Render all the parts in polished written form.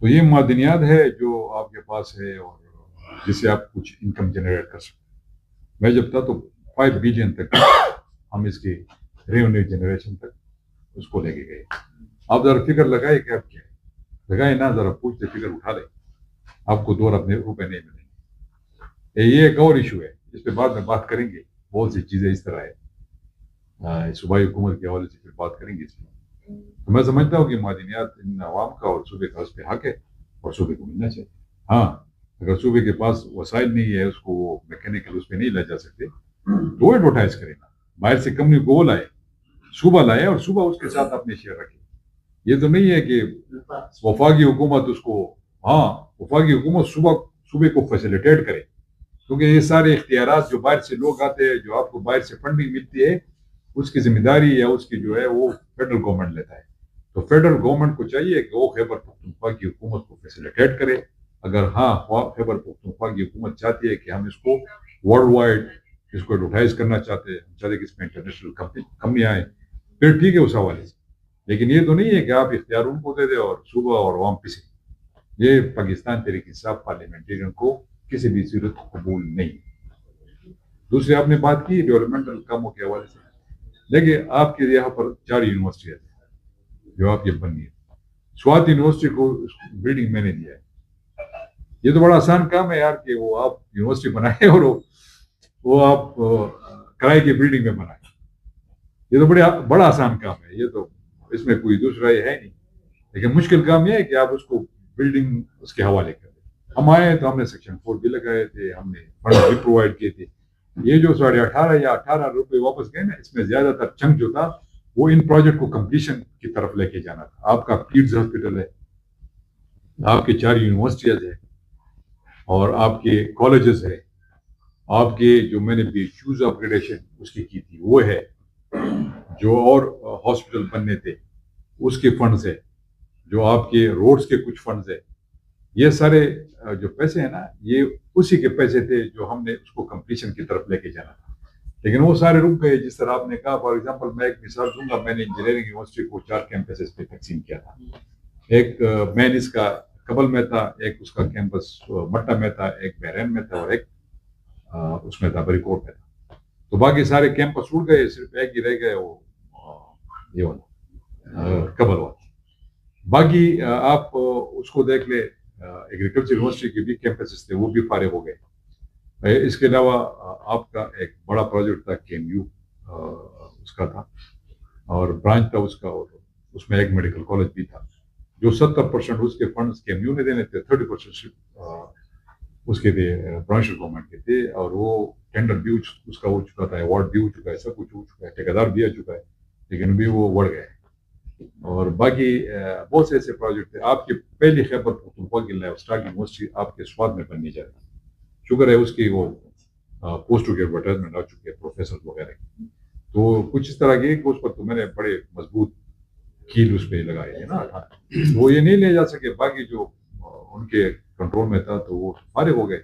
تو یہ معدنیات ہے جو آپ کے پاس ہے اور جس سے آپ کچھ انکم جنریٹ کر سکتے. میں جب تھا تو 5 بلین تک ہم اس کی ریونیو جنریشن تک اس کو لے کے گئے. آپ ذرا فکر لگائے کہ آپ کیا ہے, لگائے نا, ذرا پوچھتے فکر اٹھا لیں, آپ کو 2 ارب روپے نہیں ملیں گے. یہ ایک اور ایشو ہے, اس پہ بعد میں بات کریں گے. بہت سی چیزیں اس طرح ہے, صوبائی حکومت کے حوالے سے پھر بات کریں گے اس میں. تو میں سمجھتا ہوں کہ معدنیات ان عوام کا اور صوبے کا اس پہ حق ہے اور صوبے کو ملنا چاہیے. ہاں, اگر صوبے کے پاس وسائل نہیں ہے, اس کو وہ میکینیکل اس پہ نہیں لے جا سکتے, تو وہ ایڈورٹائز کرے نا, باہر سے کمپنی کو وہ لائے, صوبہ لائے اور صوبہ اس کے ساتھ اپنے شیئر رکھے. یہ تو نہیں ہے کہ وفاقی حکومت اس کو, ہاں وفاقی حکومت صوبے کو فیسیلیٹیٹ کرے, کیونکہ یہ سارے اختیارات جو باہر سے لوگ آتے ہیں, جو آپ کو باہر سے فنڈنگ ملتی ہے, اس کی ذمہ داری یا اس کی جو ہے وہ فیڈرل گورنمنٹ لیتا ہے. تو فیڈرل گورنمنٹ کو چاہیے کہ وہ خیبر پختونخوا کی حکومت کو فیسیلیٹیٹ کرے. اگر ہاں خیبر پختونخوا کی حکومت چاہتی ہے کہ ہم اس کو ورلڈ وائڈ اس کو ایڈورٹائز کرنا چاہتے ہیں, ہم چاہتے ہیں کہ اس میں انٹرنیشنل کمپنی آئے, پھر ٹھیک ہے اس حوالے سے. لیکن یہ تو نہیں ہے کہ آپ اختیار ان کو دے دیں اور صوبہ اور عوام پیچھے. یہ پاکستان تحریک انصاف پارلیمنٹرین کو کسی بھی صورت قبول نہیں. دوسری آپ نے بات کی ڈیولپمنٹل کاموں کے حوالے سے. دیکھیے آپ کے یہاں پر 4 یونیورسٹیاں ہیں جو آپ یہ بنی ہے. سوات یونیورسٹی کو بلڈنگ میں نے دیا ہے. یہ تو بڑا آسان کام ہے یار کہ وہ آپ یونیورسٹی بنائیں اور وہ آپ کرائے کی بلڈنگ میں بنائیں. یہ تو بڑا آسان کام ہے, یہ تو اس میں کوئی دوسرا یہ ہے نہیں. لیکن مشکل کام یہ ہے کہ آپ اس کو بلڈنگ اس کے حوالے کر دیں. ہم آئے تو ہم نے سیکشن 4 بھی لگائے تھے, ہم نے فنڈ بھی پرووائڈ کیے تھے. یہ جو 18.5 یا 18 روپے واپس گئے نا, اس میں زیادہ تر چنک جو تھا وہ ان پروجیکٹ کو کمپلیشن کی طرف لے کے جانا تھا. آپ کا پیڈز ہاسپٹل ہے, آپ کے 4 یونیورسٹیز ہیں, اور آپ کے کالجز ہے, آپ کے جو میں نے بی ایچ یوز اپگریڈیشن اس کی تھی وہ ہے, جو اور ہاسپٹل بننے تھے اس کے فنڈز ہے, جو آپ کے روڈز کے کچھ فنڈز ہے. یہ سارے جو پیسے ہیں نا, یہ اسی کے پیسے تھے جو ہم نے اس کو کمپلیشن کی طرف لے کے جانا تھا. لیکن وہ سارے رک گئے. جس طرح آپ نے کہا, فار ایگزامپل میں ایک مثال دوں گا, میں نے انجینئرنگ یونیورسٹی کو 4 کیمپسز پہ تقسیم کیا تھا. ایک مین اس کا قبل میں تھا, ایک اس کا کیمپس مٹا میں تھا, ایک بحرین میں تھا, اور ایک اس میں تھا بریکوٹ میں تھا. تو باقی سارے کیمپس اڑ گئے, صرف ایک ہی رہ گئے, وہ یہ والا قبل والا. باقی آپ اس کو دیکھ لیں, ایگریکلچر یونیورسٹی کے بھی کیمپسز تھے, وہ بھی فارغ ہو گئے. اس کے علاوہ آپ کا ایک بڑا پروجیکٹ تھا کے ایم یو, اس کا تھا, اور برانچ تھا اس کا, اور اس میں ایک میڈیکل کالج بھی تھا. جو 70% اس کے فنڈز کے ایم یو نے دینے تھے, 30% اس کے تھے برانچ گورنمنٹ کے تھے. اور وہ ٹینڈر بھی اس کا ہو چکا تھا, ایوارڈ بھی ہو چکا ہے, سب کچھ ہو چکا ہے, ٹھیکیدار بھی آ چکا ہے, لیکن بھی وہ بڑھ گئے. اور باقی بہت سے ایسے پروجیکٹ تھے. آپ کی پہلی خیبر پختونخوا کی لائف اسٹاک یونیورسٹی آپ کے سوات میں بننی جا رہی ہے. شکر ہے اس کی وہ پوسٹوں کی ایڈورٹائزمنٹ آ چکی ہے, پروفیسر وغیرہ کی. تو کچھ اس طرح کی کہ اس پر تو میں نے بڑے مضبوط کیل اس پہ لگائے ہیں نا. وہ یہ نہیں لے جا سکے, باقی جو ان کے کنٹرول میں تھا تو وہ فارغ ہو گئے.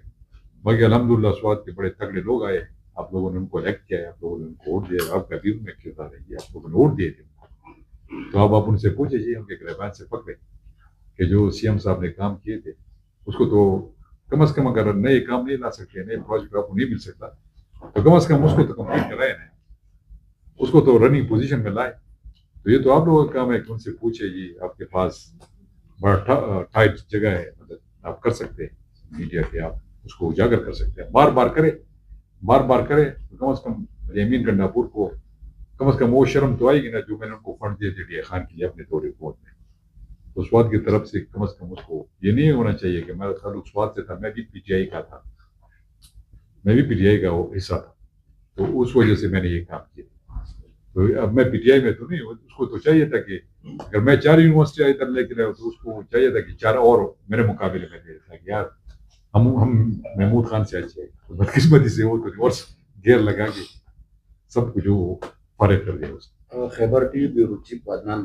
باقی الحمدللہ سوات کے بڑے تگڑے لوگ آئے, آپ لوگوں نے ان کو الیکٹ کیا ہے, آپ لوگوں نے ان کو ووٹ دیا, آپ کا بھی ان میں کردار ہے, آپ لوگوں نے ووٹ دیے تھے. تو اب آپ ان سے پوچھے جی, ان کے گریبان سے پکڑے کہ جو سی ایم صاحب نے کام کیے تھے اس کو تو کم از کم, اگر نئے کام نہیں لا سکتے, نئے پروجیکٹ آپ کو نہیں مل سکتا, تو کم از کم اس کو تو کمپلیٹ کرائے نا, اس کو تو رننگ پوزیشن میں لائے. تو یہ تو آپ لوگوں کا کام ہے کہ ان سے پوچھے جی, آپ کے پاس بڑا ٹائٹ جگہ ہے, مطلب آپ کر سکتے ہیں میڈیا کے, آپ اس کو اجاگر کر سکتے ہیں. بار بار کرے تو کم از کم یمین گنڈاپور کو کم از کم وہ شرم تو آئے گی نا, جو میں نے ان کو فنڈ دیے تھے ڈی اے خان کے لیے اپنے دور حکومت میں. تو سوات کی طرف سے کم از کم اس کو یہ نہیں ہونا چاہیے کہ میرا تعلق سوات سے تھا, میں بھی پی ٹی آئی کا تھا, میں بھی پی ٹی آئی کا وہ حصہ تھا, تو اس وجہ سے میں نے یہ کام کیا. تو اب میں پی ٹی آئی میں تو نہیں, اس کو تو چاہیے تھا کہ اگر میں 4 یونیورسٹی ادھر لے کے رہا تو اس کو چاہیے تھا کہ 4 اور میرے مقابلے میں دے دیتا کہ یار ہم محمود خان سے اچھے ہیں. بدقسمتی سے وہ تو ریورس گیئر لگا کے سب کچھ وہ فارغ کر دیا. Khyber TV bureau chief Adnan